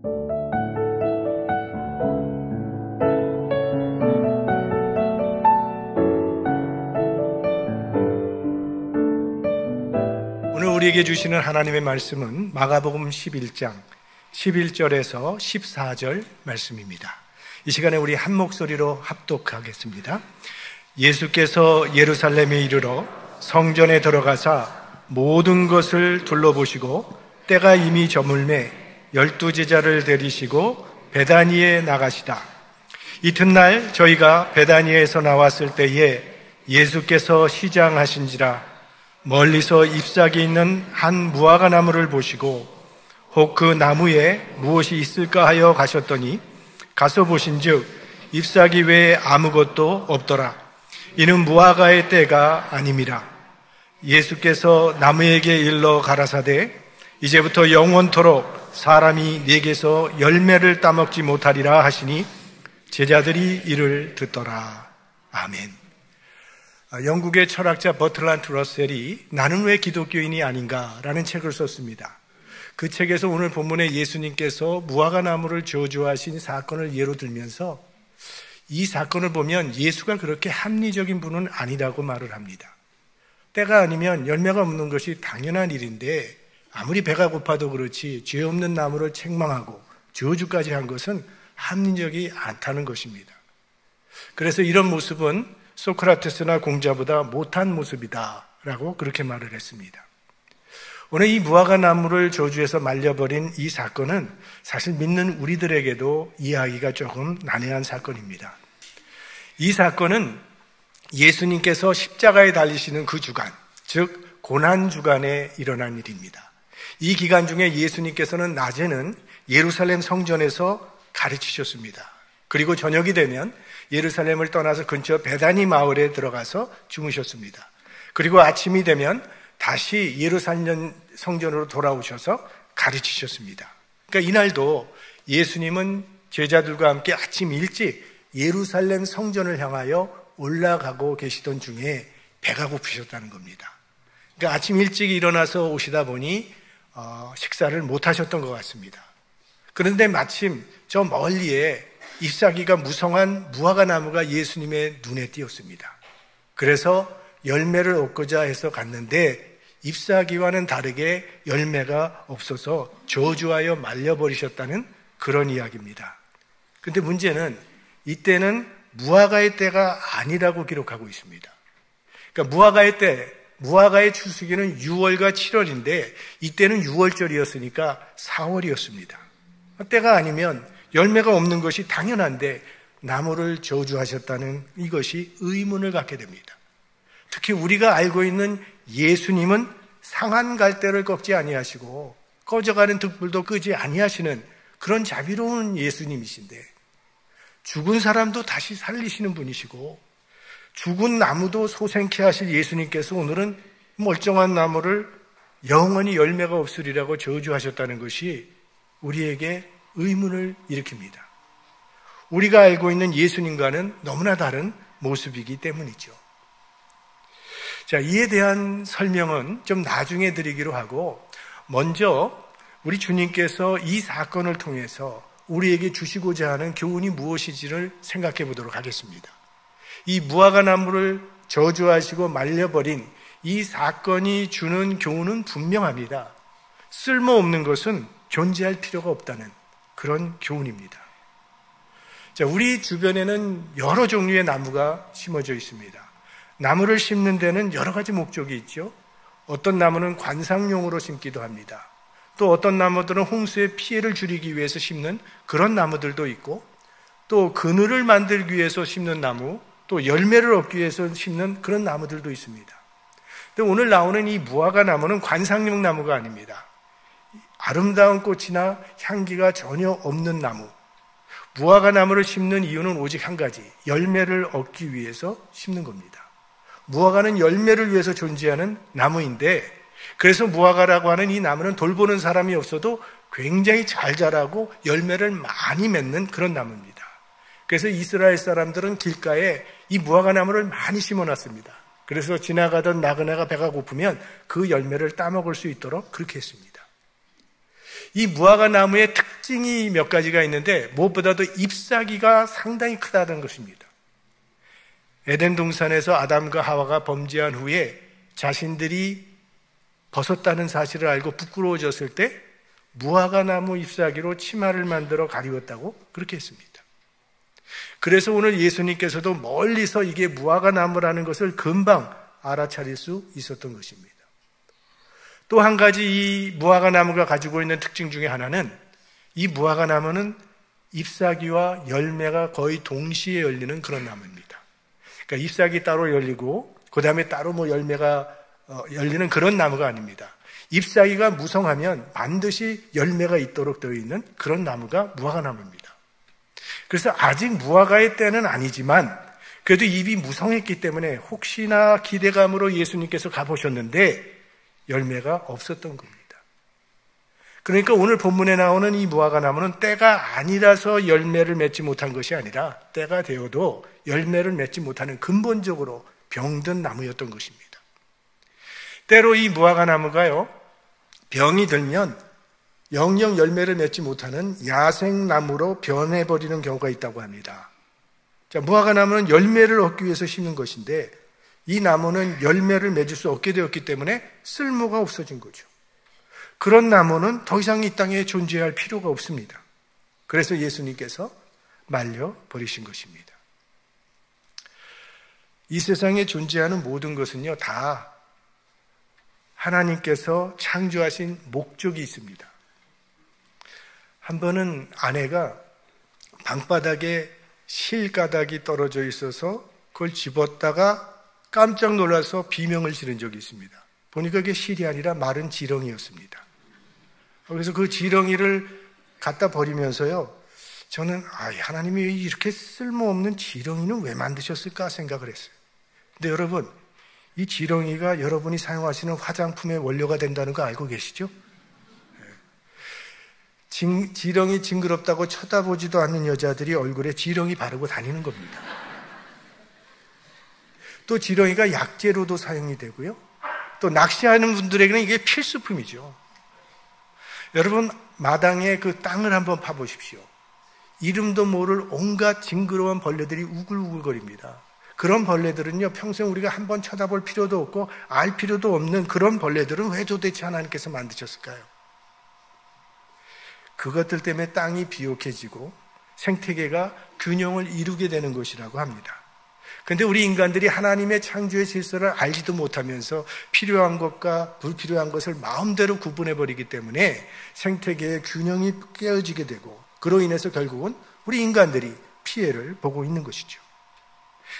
오늘 우리에게 주시는 하나님의 말씀은 마가복음 11장 11절에서 14절 말씀입니다. 이 시간에 우리 한 목소리로 합독하겠습니다. 예수께서 예루살렘에 이르러 성전에 들어가사 모든 것을 둘러보시고 때가 이미 저물매 12제자를 데리시고 베다니에 나가시다. 이튿날 저희가 베다니에서 나왔을 때에 예수께서 시장하신지라 멀리서 잎사귀 있는 한 무화과 나무를 보시고 혹 그 나무에 무엇이 있을까 하여 가셨더니 가서 보신즉 잎사귀 외에 아무것도 없더라. 이는 무화과의 때가 아님이라. 예수께서 나무에게 일러 가라사대 이제부터 영원토록 사람이 네게서 열매를 따먹지 못하리라 하시니 제자들이 이를 듣더라. 아멘. 영국의 철학자 버트란트 러셀이 나는 왜 기독교인이 아닌가라는 책을 썼습니다. 그 책에서 오늘 본문에 예수님께서 무화과 나무를 저주하신 사건을 예로 들면서 이 사건을 보면 예수가 그렇게 합리적인 분은 아니라고 말을 합니다. 때가 아니면 열매가 없는 것이 당연한 일인데 아무리 배가 고파도 그렇지 죄 없는 나무를 책망하고 저주까지 한 것은 합리적이 않다는 것입니다. 그래서 이런 모습은 소크라테스나 공자보다 못한 모습이다 라고 그렇게 말을 했습니다. 오늘 이 무화과 나무를 저주해서 말려버린 이 사건은 사실 믿는 우리들에게도 이해하기가 조금 난해한 사건입니다. 이 사건은 예수님께서 십자가에 달리시는 그 주간, 즉 고난주간에 일어난 일입니다. 이 기간 중에 예수님께서는 낮에는 예루살렘 성전에서 가르치셨습니다. 그리고 저녁이 되면 예루살렘을 떠나서 근처 베다니 마을에 들어가서 주무셨습니다. 그리고 아침이 되면 다시 예루살렘 성전으로 돌아오셔서 가르치셨습니다. 그러니까 이날도 예수님은 제자들과 함께 아침 일찍 예루살렘 성전을 향하여 올라가고 계시던 중에 배가 고프셨다는 겁니다. 그러니까 아침 일찍 일어나서 오시다 보니 식사를 못 하셨던 것 같습니다. 그런데 마침 저 멀리에 잎사귀가 무성한 무화과 나무가 예수님의 눈에 띄었습니다. 그래서 열매를 얻고자 해서 갔는데 잎사귀와는 다르게 열매가 없어서 저주하여 말려버리셨다는 그런 이야기입니다. 그런데 문제는 이때는 무화과의 때가 아니라고 기록하고 있습니다. 그러니까 무화과의 추수기는 6월과 7월인데 이때는 6월절이었으니까 4월이었습니다. 때가 아니면 열매가 없는 것이 당연한데 나무를 저주하셨다는 이것이 의문을 갖게 됩니다. 특히 우리가 알고 있는 예수님은 상한 갈대를 꺾지 아니하시고 꺼져가는 등불도 끄지 아니하시는 그런 자비로운 예수님이신데 죽은 사람도 다시 살리시는 분이시고 죽은 나무도 소생케 하실 예수님께서 오늘은 멀쩡한 나무를 영원히 열매가 없으리라고 저주하셨다는 것이 우리에게 의문을 일으킵니다. 우리가 알고 있는 예수님과는 너무나 다른 모습이기 때문이죠. 자, 이에 대한 설명은 좀 나중에 드리기로 하고 먼저 우리 주님께서 이 사건을 통해서 우리에게 주시고자 하는 교훈이 무엇인지를 생각해 보도록 하겠습니다. 이 무화과 나무를 저주하시고 말려버린 이 사건이 주는 교훈은 분명합니다. 쓸모없는 것은 존재할 필요가 없다는 그런 교훈입니다. 자, 우리 주변에는 여러 종류의 나무가 심어져 있습니다. 나무를 심는 데는 여러 가지 목적이 있죠. 어떤 나무는 관상용으로 심기도 합니다. 또 어떤 나무들은 홍수의 피해를 줄이기 위해서 심는 그런 나무들도 있고 또 그늘을 만들기 위해서 심는 나무, 또 열매를 얻기 위해서 심는 그런 나무들도 있습니다. 근데 오늘 나오는 이 무화과 나무는 관상용 나무가 아닙니다. 아름다운 꽃이나 향기가 전혀 없는 나무. 무화과 나무를 심는 이유는 오직 한 가지, 열매를 얻기 위해서 심는 겁니다. 무화과는 열매를 위해서 존재하는 나무인데 그래서 무화과라고 하는 이 나무는 돌보는 사람이 없어도 굉장히 잘 자라고 열매를 많이 맺는 그런 나무입니다. 그래서 이스라엘 사람들은 길가에 이 무화과 나무를 많이 심어놨습니다. 그래서 지나가던 나그네가 배가 고프면 그 열매를 따먹을 수 있도록 그렇게 했습니다. 이 무화과 나무의 특징이 몇 가지가 있는데 무엇보다도 잎사귀가 상당히 크다는 것입니다. 에덴 동산에서 아담과 하와가 범죄한 후에 자신들이 벗었다는 사실을 알고 부끄러워졌을 때 무화과나무 잎사귀로 치마를 만들어 가리웠다고 그렇게 했습니다. 그래서 오늘 예수님께서도 멀리서 이게 무화과나무라는 것을 금방 알아차릴 수 있었던 것입니다. 또 한 가지 이 무화과나무가 가지고 있는 특징 중에 하나는 이 무화과나무는 잎사귀와 열매가 거의 동시에 열리는 그런 나무입니다. 그러니까 잎사귀 따로 열리고 그 다음에 따로 열매가 열리는 그런 나무가 아닙니다. 잎사귀가 무성하면 반드시 열매가 있도록 되어 있는 그런 나무가 무화과나무입니다. 그래서 아직 무화과의 때는 아니지만 그래도 잎이 무성했기 때문에 혹시나 기대감으로 예수님께서 가보셨는데 열매가 없었던 겁니다. 그러니까 오늘 본문에 나오는 이 무화과나무는 때가 아니라서 열매를 맺지 못한 것이 아니라 때가 되어도 열매를 맺지 못하는 근본적으로 병든 나무였던 것입니다. 때로 이 무화과나무가요, 병이 들면 영영 열매를 맺지 못하는 야생나무로 변해버리는 경우가 있다고 합니다. 자, 무화과나무는 열매를 얻기 위해서 심는 것인데 이 나무는 열매를 맺을 수 없게 되었기 때문에 쓸모가 없어진 거죠. 그런 나무는 더 이상 이 땅에 존재할 필요가 없습니다. 그래서 예수님께서 말려버리신 것입니다. 이 세상에 존재하는 모든 것은요, 다 하나님께서 창조하신 목적이 있습니다. 한 번은 아내가 방바닥에 실가닥이 떨어져 있어서 그걸 집었다가 깜짝 놀라서 비명을 지른 적이 있습니다. 보니까 그게 실이 아니라 마른 지렁이였습니다. 그래서 그 지렁이를 갖다 버리면서요, 저는 하나님이 이렇게 쓸모없는 지렁이는 왜 만드셨을까 생각을 했어요. 근데 여러분, 이 지렁이가 여러분이 사용하시는 화장품의 원료가 된다는 거 알고 계시죠? 지렁이 징그럽다고 쳐다보지도 않는 여자들이 얼굴에 지렁이 바르고 다니는 겁니다. 또 지렁이가 약재로도 사용이 되고요. 또 낚시하는 분들에게는 이게 필수품이죠. 여러분, 마당에 그 땅을 한번 파보십시오. 이름도 모를 온갖 징그러운 벌레들이 우글우글거립니다. 그런 벌레들은요, 평생 우리가 한번 쳐다볼 필요도 없고 알 필요도 없는 그런 벌레들은 왜 도대체 하나님께서 만드셨을까요? 그것들 때문에 땅이 비옥해지고 생태계가 균형을 이루게 되는 것이라고 합니다. 그런데 우리 인간들이 하나님의 창조의 질서를 알지도 못하면서 필요한 것과 불필요한 것을 마음대로 구분해버리기 때문에 생태계의 균형이 깨어지게 되고 그로 인해서 결국은 우리 인간들이 피해를 보고 있는 것이죠.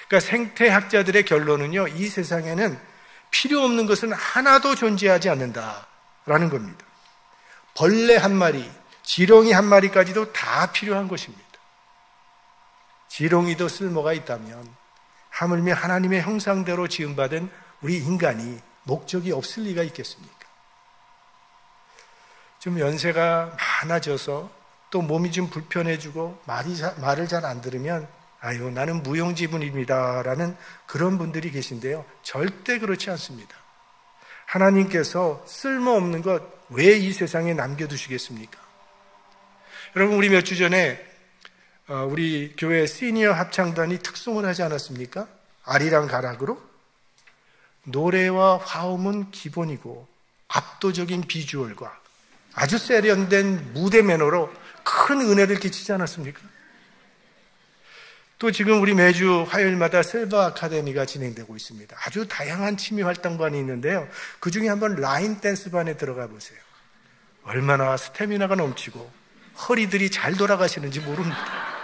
그러니까 생태학자들의 결론은요, 이 세상에는 필요 없는 것은 하나도 존재하지 않는다라는 겁니다. 벌레 한 마리, 지렁이 한 마리까지도 다 필요한 것입니다. 지렁이도 쓸모가 있다면 하물며 하나님의 형상대로 지음받은 우리 인간이 목적이 없을 리가 있겠습니까? 좀 연세가 많아져서 또 몸이 좀 불편해지고 말을 잘 안 들으면 나는 무용지물입니다 라는 그런 분들이 계신데요, 절대 그렇지 않습니다. 하나님께서 쓸모없는 것 왜 이 세상에 남겨두시겠습니까? 여러분, 우리 몇 주 전에 우리 교회 시니어 합창단이 특송을 하지 않았습니까? 아리랑 가락으로. 노래와 화음은 기본이고 압도적인 비주얼과 아주 세련된 무대 매너로 큰 은혜를 끼치지 않았습니까? 또 지금 우리 매주 화요일마다 실버 아카데미가 진행되고 있습니다. 아주 다양한 취미 활동반이 있는데요, 그 중에 한번 라인 댄스반에 들어가 보세요. 얼마나 스태미나가 넘치고 허리들이 잘 돌아가시는지 모릅니다.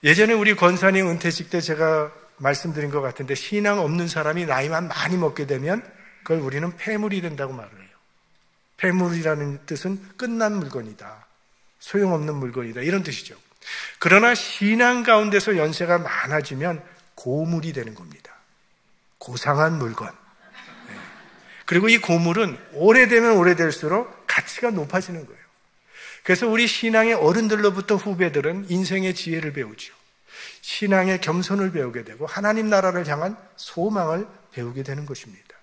예전에 우리 권사님 은퇴식 때 제가 말씀드린 것 같은데, 신앙 없는 사람이 나이만 많이 먹게 되면 그걸 우리는 폐물이 된다고 말을 해요. 폐물이라는 뜻은 끝난 물건이다, 소용없는 물건이다, 이런 뜻이죠. 그러나 신앙 가운데서 연세가 많아지면 고물이 되는 겁니다. 고상한 물건. 그리고 이 고물은 오래되면 오래될수록 가치가 높아지는 거예요. 그래서 우리 신앙의 어른들로부터 후배들은 인생의 지혜를 배우죠. 신앙의 겸손을 배우게 되고 하나님 나라를 향한 소망을 배우게 되는 것입니다.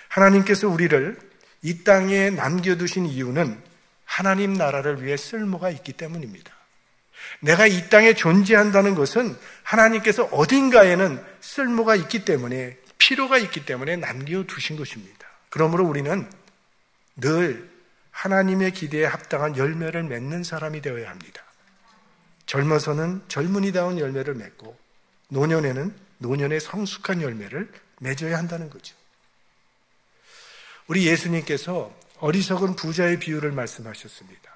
하나님께서 우리를 이 땅에 남겨두신 이유는 하나님 나라를 위해 쓸모가 있기 때문입니다. 내가 이 땅에 존재한다는 것은 하나님께서 어딘가에는 쓸모가 있기 때문에, 필요가 있기 때문에 남겨두신 것입니다. 그러므로 우리는 늘 하나님의 기대에 합당한 열매를 맺는 사람이 되어야 합니다. 젊어서는 젊은이다운 열매를 맺고 노년에는 노년의 성숙한 열매를 맺어야 한다는 거죠. 우리 예수님께서 어리석은 부자의 비유를 말씀하셨습니다.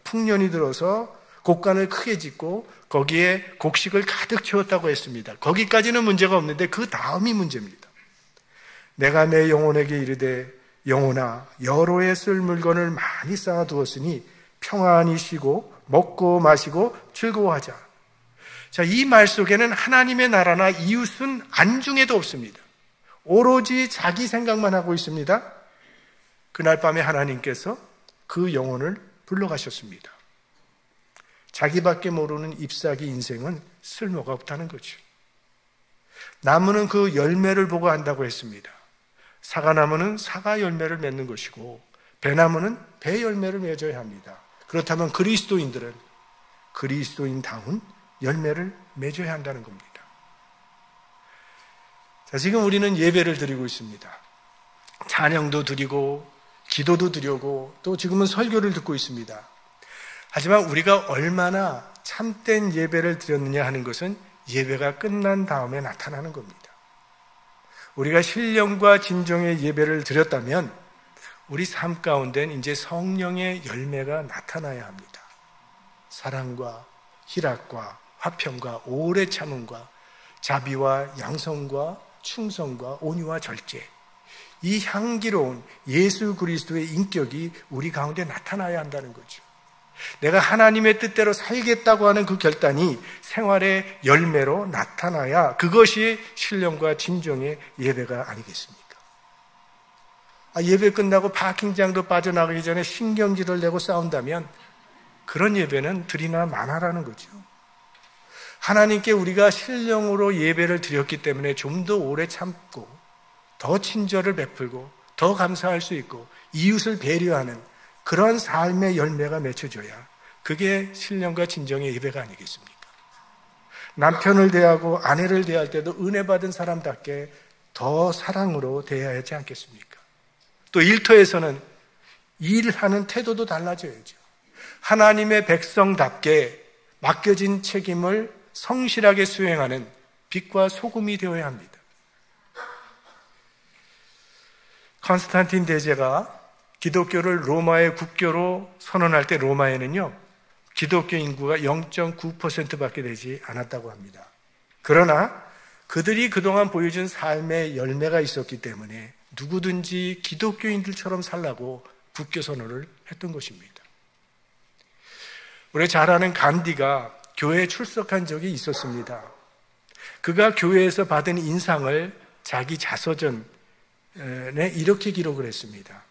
풍년이 들어서 곡간을 크게 짓고 거기에 곡식을 가득 채웠다고 했습니다. 거기까지는 문제가 없는데 그 다음이 문제입니다. 내가 내 영혼에게 이르되 영혼아 여러 해 쓸 물건을 많이 쌓아두었으니 평안히 쉬고 먹고 마시고 즐거워하자. 자, 이 말 속에는 하나님의 나라나 이웃은 안중에도 없습니다. 오로지 자기 생각만 하고 있습니다. 그날 밤에 하나님께서 그 영혼을 불러가셨습니다. 자기밖에 모르는 잎사귀 인생은 쓸모가 없다는 거죠. 나무는 그 열매를 보고 안다고 했습니다. 사과나무는 사과 열매를 맺는 것이고 배나무는 배 열매를 맺어야 합니다. 그렇다면 그리스도인들은 그리스도인다운 열매를 맺어야 한다는 겁니다. 자, 지금 우리는 예배를 드리고 있습니다. 찬양도 드리고 기도도 드리고 또 지금은 설교를 듣고 있습니다. 하지만 우리가 얼마나 참된 예배를 드렸느냐 하는 것은 예배가 끝난 다음에 나타나는 겁니다. 우리가 신령과 진정의 예배를 드렸다면 우리 삶 가운데는 이제 성령의 열매가 나타나야 합니다. 사랑과 희락과 화평과 오래 참음과 자비와 양성과 충성과 온유와 절제, 이 향기로운 예수 그리스도의 인격이 우리 가운데 나타나야 한다는 거죠. 내가 하나님의 뜻대로 살겠다고 하는 그 결단이 생활의 열매로 나타나야 그것이 신령과 진정의 예배가 아니겠습니까? 예배 끝나고 파킹장도 빠져나가기 전에 신경질을 내고 싸운다면 그런 예배는 드리나 마나라는 거죠. 하나님께 우리가 신령으로 예배를 드렸기 때문에 좀 더 오래 참고 더 친절을 베풀고 더 감사할 수 있고 이웃을 배려하는 그런 삶의 열매가 맺혀져야 그게 신령과 진정의 예배가 아니겠습니까? 남편을 대하고 아내를 대할 때도 은혜 받은 사람답게 더 사랑으로 대해야 하지 않겠습니까? 또 일터에서는 일하는 태도도 달라져야죠. 하나님의 백성답게 맡겨진 책임을 성실하게 수행하는 빛과 소금이 되어야 합니다. 컨스탄틴 대제가 기독교를 로마의 국교로 선언할 때 로마에는요, 기독교 인구가 0.9%밖에 되지 않았다고 합니다. 그러나 그들이 그동안 보여준 삶의 열매가 있었기 때문에 누구든지 기독교인들처럼 살라고 국교 선언을 했던 것입니다. 우리 잘 아는 간디가 교회에 출석한 적이 있었습니다. 그가 교회에서 받은 인상을 자기 자서전에 이렇게 기록을 했습니다.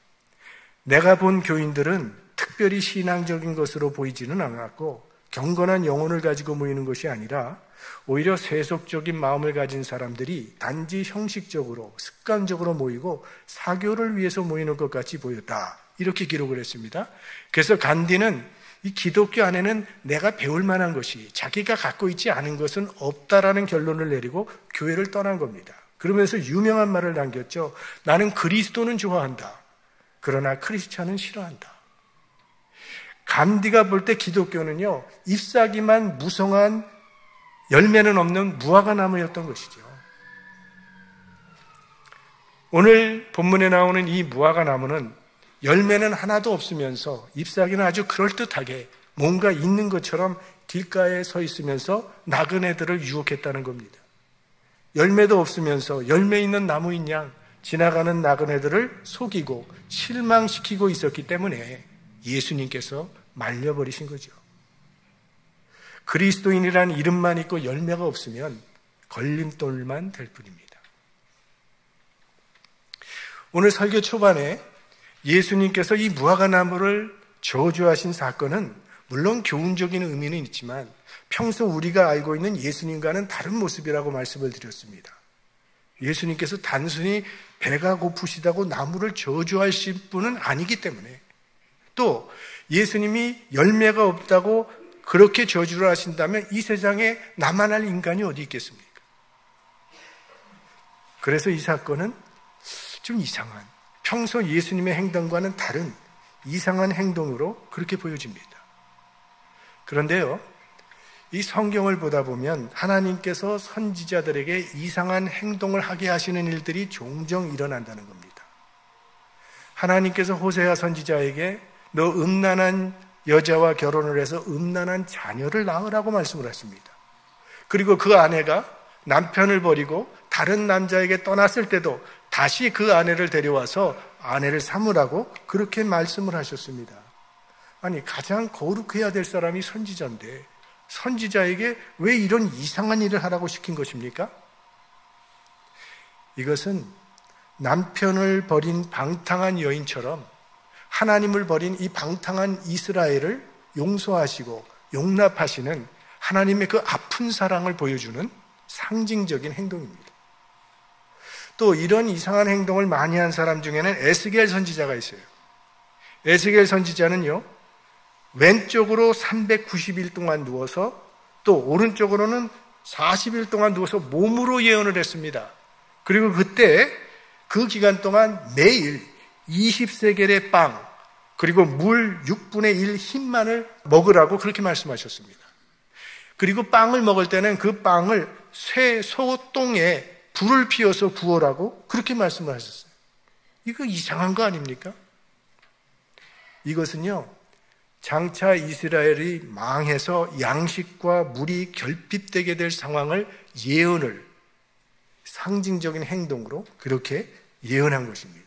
내가 본 교인들은 특별히 신앙적인 것으로 보이지는 않았고 경건한 영혼을 가지고 모이는 것이 아니라 오히려 세속적인 마음을 가진 사람들이 단지 형식적으로 습관적으로 모이고 사교를 위해서 모이는 것 같이 보였다. 이렇게 기록을 했습니다. 그래서 간디는 이 기독교 안에는 내가 배울 만한 것이 자기가 갖고 있지 않은 것은 없다라는 결론을 내리고 교회를 떠난 겁니다. 그러면서 유명한 말을 남겼죠. 나는 그리스도는 좋아한다. 그러나 크리스찬은 싫어한다. 간디가 볼 때 기독교는요, 잎사귀만 무성한 열매는 없는 무화과나무였던 것이죠. 오늘 본문에 나오는 이 무화과나무는 열매는 하나도 없으면서 잎사귀는 아주 그럴듯하게 뭔가 있는 것처럼 길가에 서 있으면서 나그네들을 유혹했다는 겁니다. 열매도 없으면서 열매 있는 나무인 양 지나가는 나그네들을 속이고 실망시키고 있었기 때문에 예수님께서 말려버리신 거죠. 그리스도인이라는 이름만 있고 열매가 없으면 걸림돌만 될 뿐입니다. 오늘 설교 초반에 예수님께서 이 무화과나무를 저주하신 사건은 물론 교훈적인 의미는 있지만 평소 우리가 알고 있는 예수님과는 다른 모습이라고 말씀을 드렸습니다. 예수님께서 단순히 배가 고프시다고 나무를 저주하실 분은 아니기 때문에 또 예수님이 열매가 없다고 그렇게 저주를 하신다면 이 세상에 나만할 인간이 어디 있겠습니까? 그래서 이 사건은 좀 이상한, 평소 예수님의 행동과는 다른 이상한 행동으로 그렇게 보여집니다. 그런데요, 이 성경을 보다 보면 하나님께서 선지자들에게 이상한 행동을 하게 하시는 일들이 종종 일어난다는 겁니다. 하나님께서 호세아 선지자에게 너 음란한 여자와 결혼을 해서 음란한 자녀를 낳으라고 말씀을 하십니다. 그리고 그 아내가 남편을 버리고 다른 남자에게 떠났을 때도 다시 그 아내를 데려와서 아내를 삼으라고 그렇게 말씀을 하셨습니다. 아니, 가장 거룩해야 될 사람이 선지자인데 선지자에게 왜 이런 이상한 일을 하라고 시킨 것입니까? 이것은 남편을 버린 방탕한 여인처럼 하나님을 버린 이 방탕한 이스라엘을 용서하시고 용납하시는 하나님의 그 아픈 사랑을 보여주는 상징적인 행동입니다. 또 이런 이상한 행동을 많이 한 사람 중에는 에스겔 선지자가 있어요. 에스겔 선지자는요, 왼쪽으로 390일 동안 누워서 또 오른쪽으로는 40일 동안 누워서 몸으로 예언을 했습니다. 그리고 그때 그 기간 동안 매일 20세겔의 빵 그리고 물 6분의 1 흰만을 먹으라고 그렇게 말씀하셨습니다. 그리고 빵을 먹을 때는 그 빵을 소똥에 불을 피워서 구워라고 그렇게 말씀을 하셨어요. 이거 이상한 거 아닙니까? 이것은요, 장차 이스라엘이 망해서 양식과 물이 결핍되게 될 상황을 예언을 상징적인 행동으로 그렇게 예언한 것입니다.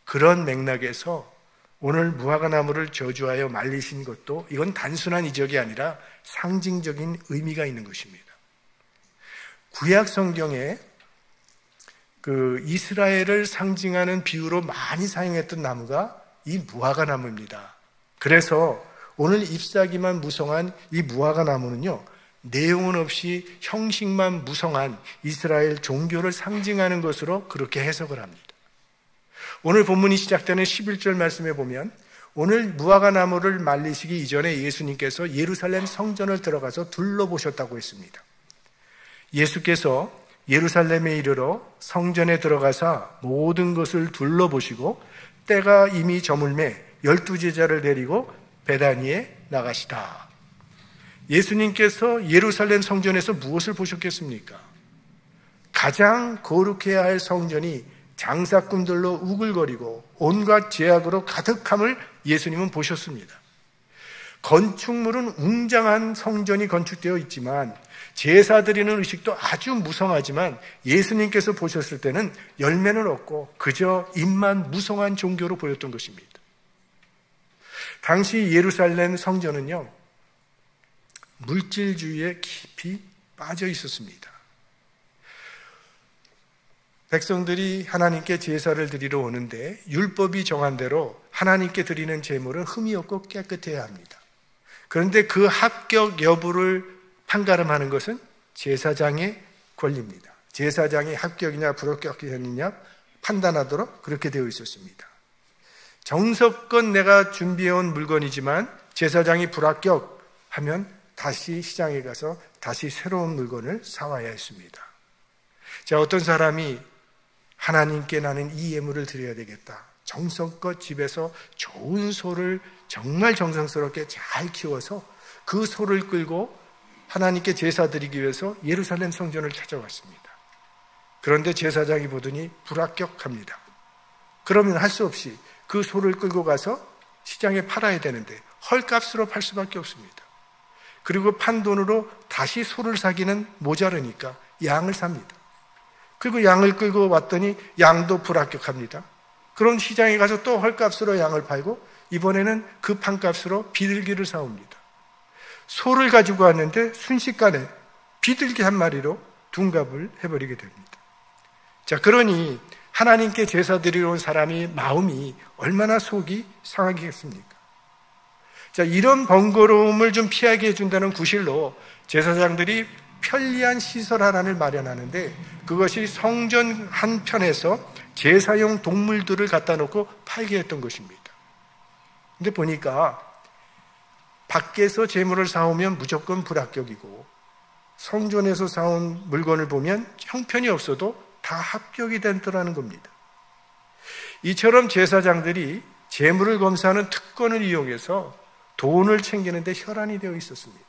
그런 맥락에서 오늘 무화과나무를 저주하여 말리신 것도 이건 단순한 이적이 아니라 상징적인 의미가 있는 것입니다. 구약 성경에 그 이스라엘을 상징하는 비유로 많이 사용했던 나무가 이 무화과나무입니다. 그래서 오늘 잎사귀만 무성한 이 무화과나무는요, 내용은 없이 형식만 무성한 이스라엘 종교를 상징하는 것으로 그렇게 해석을 합니다. 오늘 본문이 시작되는 11절 말씀에 보면 오늘 무화과나무를 말리시기 이전에 예수님께서 예루살렘 성전을 들어가서 둘러보셨다고 했습니다. 예수께서 예루살렘에 이르러 성전에 들어가사 모든 것을 둘러보시고 때가 이미 저물매 12제자를 데리고 베다니에 나가시다. 예수님께서 예루살렘 성전에서 무엇을 보셨겠습니까? 가장 거룩해야 할 성전이 장사꾼들로 우글거리고 온갖 죄악으로 가득함을 예수님은 보셨습니다. 건축물은 웅장한 성전이 건축되어 있지만 제사 드리는 의식도 아주 무성하지만 예수님께서 보셨을 때는 열매는 없고 그저 입만 무성한 종교로 보였던 것입니다. 당시 예루살렘 성전은요, 물질주의에 깊이 빠져 있었습니다. 백성들이 하나님께 제사를 드리러 오는데 율법이 정한 대로 하나님께 드리는 제물은 흠이 없고 깨끗해야 합니다. 그런데 그 합격 여부를 판가름하는 것은 제사장의 권리입니다. 제사장이 합격이냐 불합격이냐 판단하도록 그렇게 되어 있었습니다. 정석껏 내가 준비해온 물건이지만 제사장이 불합격하면 다시 시장에 가서 다시 새로운 물건을 사와야 했습니다. 자, 어떤 사람이 하나님께 나는 이 예물을 드려야 되겠다. 정성껏 집에서 좋은 소를 정말 정성스럽게 잘 키워서 그 소를 끌고 하나님께 제사 드리기 위해서 예루살렘 성전을 찾아왔습니다. 그런데 제사장이 보더니 불합격합니다. 그러면 할 수 없이 그 소를 끌고 가서 시장에 팔아야 되는데 헐값으로 팔 수밖에 없습니다. 그리고 판 돈으로 다시 소를 사기는 모자르니까 양을 삽니다. 그리고 양을 끌고 왔더니 양도 불합격합니다. 그럼 시장에 가서 또 헐값으로 양을 팔고 이번에는 그 판값으로 비둘기를 사옵니다. 소를 가지고 왔는데 순식간에 비둘기 한 마리로 둔갑을 해버리게 됩니다. 자, 그러니 하나님께 제사 드리러 온 사람이 마음이 얼마나 속이 상하겠습니까? 자, 이런 번거로움을 좀 피하게 해준다는 구실로 제사장들이 편리한 시설 하나를 마련하는데 그것이 성전 한편에서 제사용 동물들을 갖다 놓고 팔게 했던 것입니다. 근데 보니까 밖에서 재물을 사오면 무조건 불합격이고 성전에서 사온 물건을 보면 형편이 없어도 다 합격이 된다는 겁니다. 이처럼 제사장들이 재물을 검사하는 특권을 이용해서 돈을 챙기는데 혈안이 되어 있었습니다.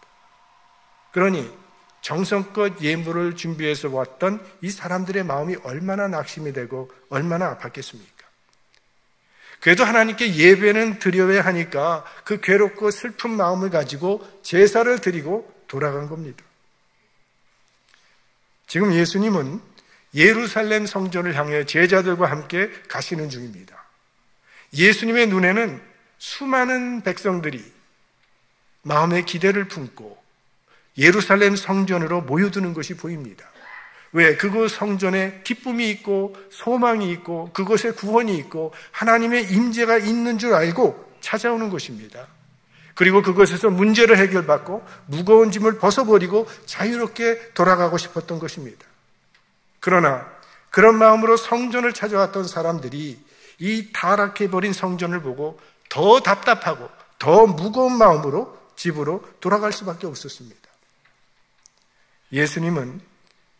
그러니 정성껏 예물을 준비해서 왔던 이 사람들의 마음이 얼마나 낙심이 되고 얼마나 아팠겠습니까? 그래도 하나님께 예배는 드려야 하니까 그 괴롭고 슬픈 마음을 가지고 제사를 드리고 돌아간 겁니다. 지금 예수님은 예루살렘 성전을 향해 제자들과 함께 가시는 중입니다. 예수님의 눈에는 수많은 백성들이 마음의 기대를 품고 예루살렘 성전으로 모여드는 것이 보입니다. 왜? 그곳 성전에 기쁨이 있고 소망이 있고 그곳에 구원이 있고 하나님의 임재가 있는 줄 알고 찾아오는 것입니다. 그리고 그곳에서 문제를 해결받고 무거운 짐을 벗어버리고 자유롭게 돌아가고 싶었던 것입니다. 그러나 그런 마음으로 성전을 찾아왔던 사람들이 이 타락해버린 성전을 보고 더 답답하고 더 무거운 마음으로 집으로 돌아갈 수밖에 없었습니다. 예수님은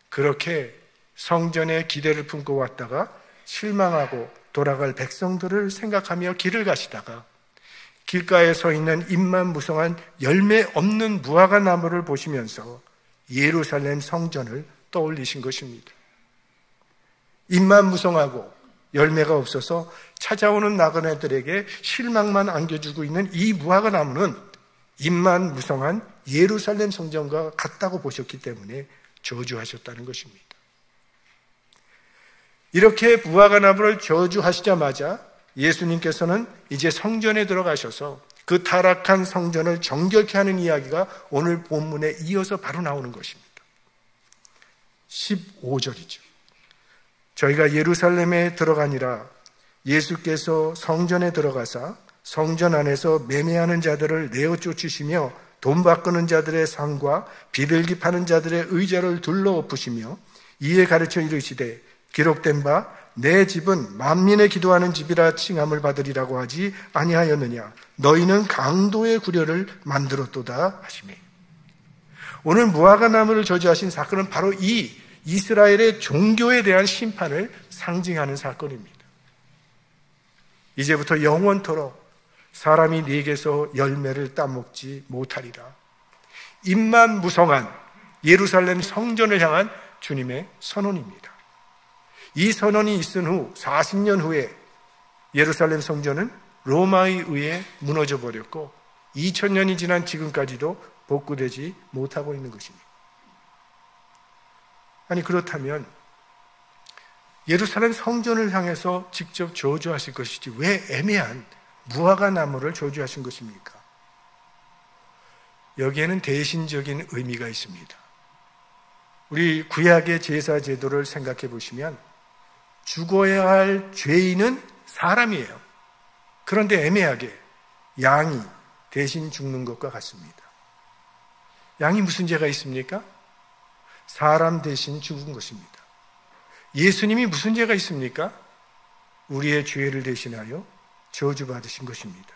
그렇게 성전에 기대를 품고 왔다가 실망하고 돌아갈 백성들을 생각하며 길을 가시다가 길가에 서 있는 잎만 무성한 열매 없는 무화과 나무를 보시면서 예루살렘 성전을 떠올리신 것입니다. 잎만 무성하고 열매가 없어서 찾아오는 나그네들에게 실망만 안겨주고 있는 이 무화과 나무는 잎만 무성한 예루살렘 성전과 같다고 보셨기 때문에 저주하셨다는 것입니다. 이렇게 무화과 나무를 저주하시자마자 예수님께서는 이제 성전에 들어가셔서 그 타락한 성전을 정결케 하는 이야기가 오늘 본문에 이어서 바로 나오는 것입니다. 15절이죠. 저희가 예루살렘에 들어가니라 예수께서 성전에 들어가사 성전 안에서 매매하는 자들을 내어 쫓으시며 돈 바꾸는 자들의 상과 비둘기 파는 자들의 의자를 둘러 엎으시며 이에 가르쳐 이르시되 기록된 바 내 집은 만민의 기도하는 집이라 칭함을 받으리라고 하지 아니하였느냐 너희는 강도의 구려를 만들었도다 하시매. 오늘 무화과 나무를 저주하신 사건은 바로 이 이스라엘의 종교에 대한 심판을 상징하는 사건입니다. 이제부터 영원토록 사람이 네게서 열매를 따먹지 못하리라. 잎만 무성한 예루살렘 성전을 향한 주님의 선언입니다. 이 선언이 있은 후 40년 후에 예루살렘 성전은 로마에 의해 무너져 버렸고 2000년이 지난 지금까지도 복구되지 못하고 있는 것입니다. 아니 그렇다면 예루살렘 성전을 향해서 직접 저주하실 것이지 왜 애매한 무화과 나무를 저주하신 것입니까? 여기에는 대신적인 의미가 있습니다. 우리 구약의 제사 제도를 생각해 보시면 죽어야 할 죄인은 사람이에요. 그런데 애매하게 양이 대신 죽는 것과 같습니다. 양이 무슨 죄가 있습니까? 사람 대신 죽은 것입니다. 예수님이 무슨 죄가 있습니까? 우리의 죄를 대신하여 저주받으신 것입니다.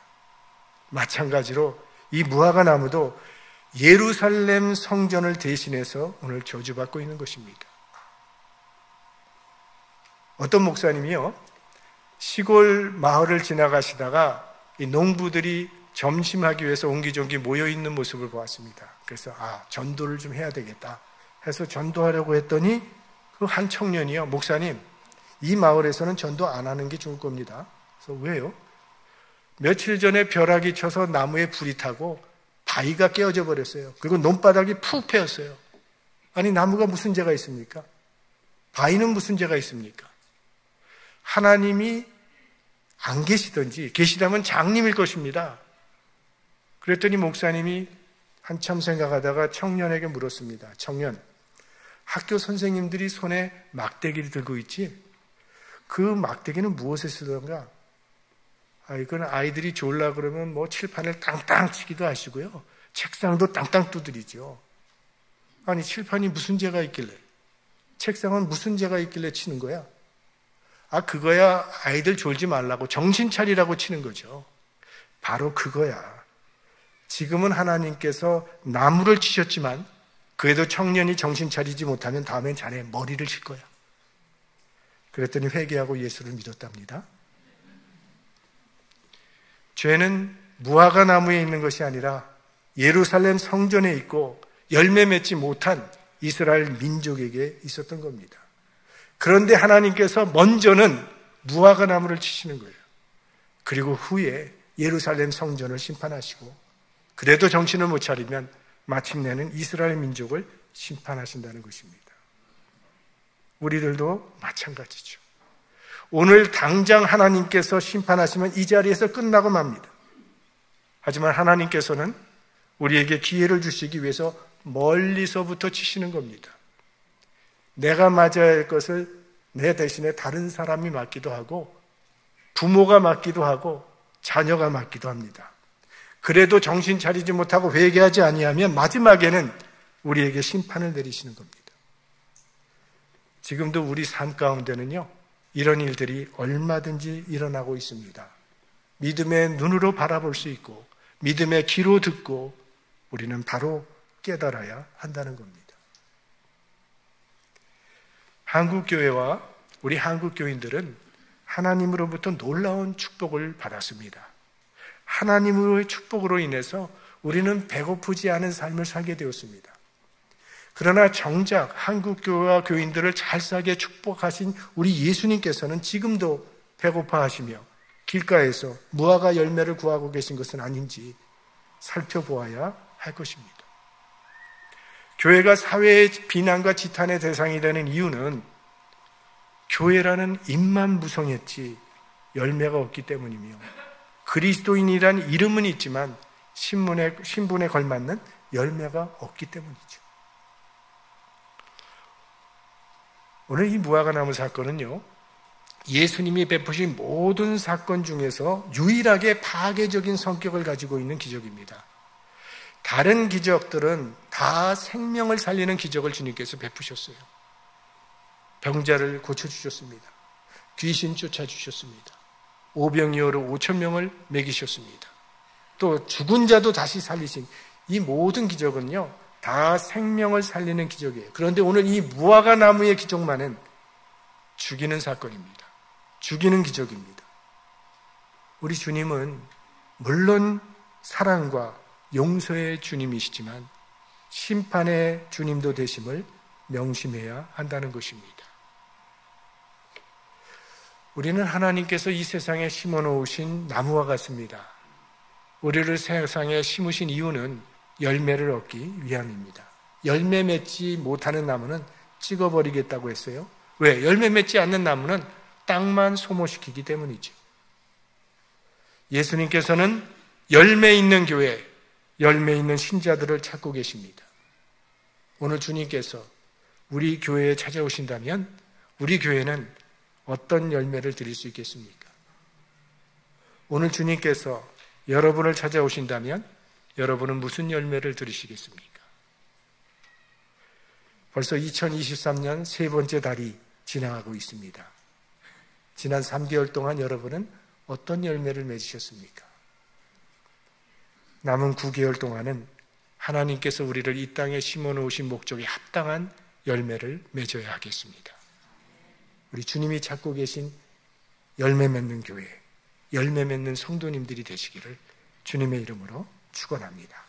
마찬가지로 이 무화과 나무도 예루살렘 성전을 대신해서 오늘 저주받고 있는 것입니다. 어떤 목사님이요, 시골 마을을 지나가시다가 이 농부들이 점심하기 위해서 옹기종기 모여있는 모습을 보았습니다. 그래서 전도를 좀 해야 되겠다 해서 전도하려고 했더니 그 한 청년이요, 목사님 이 마을에서는 전도 안 하는 게 좋을 겁니다. 그래서 왜요? 며칠 전에 벼락이 쳐서 나무에 불이 타고 바위가 깨어져 버렸어요. 그리고 논바닥이 푹 패였어요. 아니 나무가 무슨 죄가 있습니까? 바위는 무슨 죄가 있습니까? 하나님이 안 계시든지 계시다면 장님일 것입니다. 그랬더니 목사님이 한참 생각하다가 청년에게 물었습니다. 청년, 학교 선생님들이 손에 막대기를 들고 있지? 그 막대기는 무엇에 쓰던가? 이건 아이들이 졸라 그러면 뭐 칠판을 땅땅 치기도 하시고요. 책상도 땅땅 두드리죠. 아니 칠판이 무슨 죄가 있길래, 책상은 무슨 죄가 있길래 치는 거야? 그거야 아이들 졸지 말라고 정신 차리라고 치는 거죠. 바로 그거야. 지금은 하나님께서 나무를 치셨지만 그래도 청년이 정신 차리지 못하면 다음엔 자네 머리를 칠 거야. 그랬더니 회개하고 예수를 믿었답니다. 죄는 무화과 나무에 있는 것이 아니라 예루살렘 성전에 있고 열매 맺지 못한 이스라엘 민족에게 있었던 겁니다. 그런데 하나님께서 먼저는 무화과 나무를 치시는 거예요. 그리고 후에 예루살렘 성전을 심판하시고 그래도 정신을 못 차리면 마침내는 이스라엘 민족을 심판하신다는 것입니다. 우리들도 마찬가지죠. 오늘 당장 하나님께서 심판하시면 이 자리에서 끝나고 맙니다. 하지만 하나님께서는 우리에게 기회를 주시기 위해서 멀리서부터 치시는 겁니다. 내가 맞아야 할 것을 내 대신에 다른 사람이 맞기도 하고 부모가 맞기도 하고 자녀가 맞기도 합니다. 그래도 정신 차리지 못하고 회개하지 아니하면 마지막에는 우리에게 심판을 내리시는 겁니다. 지금도 우리 삶 가운데는요, 이런 일들이 얼마든지 일어나고 있습니다. 믿음의 눈으로 바라볼 수 있고 믿음의 귀로 듣고 우리는 바로 깨달아야 한다는 겁니다. 한국교회와 우리 한국교인들은 하나님으로부터 놀라운 축복을 받았습니다. 하나님의 축복으로 인해서 우리는 배고프지 않은 삶을 살게 되었습니다. 그러나 정작 한국교회와 교인들을 잘 살게 축복하신 우리 예수님께서는 지금도 배고파하시며 길가에서 무화과 열매를 구하고 계신 것은 아닌지 살펴보아야 할 것입니다. 교회가 사회의 비난과 지탄의 대상이 되는 이유는 교회라는 입만 무성했지 열매가 없기 때문이며 그리스도인이란 이름은 있지만 신분에 걸맞는 열매가 없기 때문이죠. 오늘 이 무화과나무 사건은요, 예수님이 베푸신 모든 사건 중에서 유일하게 파괴적인 성격을 가지고 있는 기적입니다. 다른 기적들은 다 생명을 살리는 기적을 주님께서 베푸셨어요. 병자를 고쳐주셨습니다. 귀신 쫓아주셨습니다. 오병이어로 5,000명을 먹이셨습니다. 또 죽은 자도 다시 살리신 이 모든 기적은요, 다 생명을 살리는 기적이에요. 그런데 오늘 이 무화과 나무의 기적만은 죽이는 사건입니다. 죽이는 기적입니다. 우리 주님은 물론 사랑과 용서의 주님이시지만 심판의 주님도 되심을 명심해야 한다는 것입니다. 우리는 하나님께서 이 세상에 심어놓으신 나무와 같습니다. 우리를 세상에 심으신 이유는 열매를 얻기 위함입니다. 열매 맺지 못하는 나무는 찍어버리겠다고 했어요. 왜? 열매 맺지 않는 나무는 땅만 소모시키기 때문이죠. 예수님께서는 열매 있는 교회, 열매 있는 신자들을 찾고 계십니다. 오늘 주님께서 우리 교회에 찾아오신다면 우리 교회는 어떤 열매를 드릴 수 있겠습니까? 오늘 주님께서 여러분을 찾아오신다면 여러분은 무슨 열매를 들으시겠습니까? 벌써 2023년 세 번째 달이 지나가고 있습니다. 지난 3개월 동안 여러분은 어떤 열매를 맺으셨습니까? 남은 9개월 동안은 하나님께서 우리를 이 땅에 심어놓으신 목적에 합당한 열매를 맺어야 하겠습니다. 우리 주님이 찾고 계신 열매 맺는 교회, 열매 맺는 성도님들이 되시기를 주님의 이름으로 축원합니다.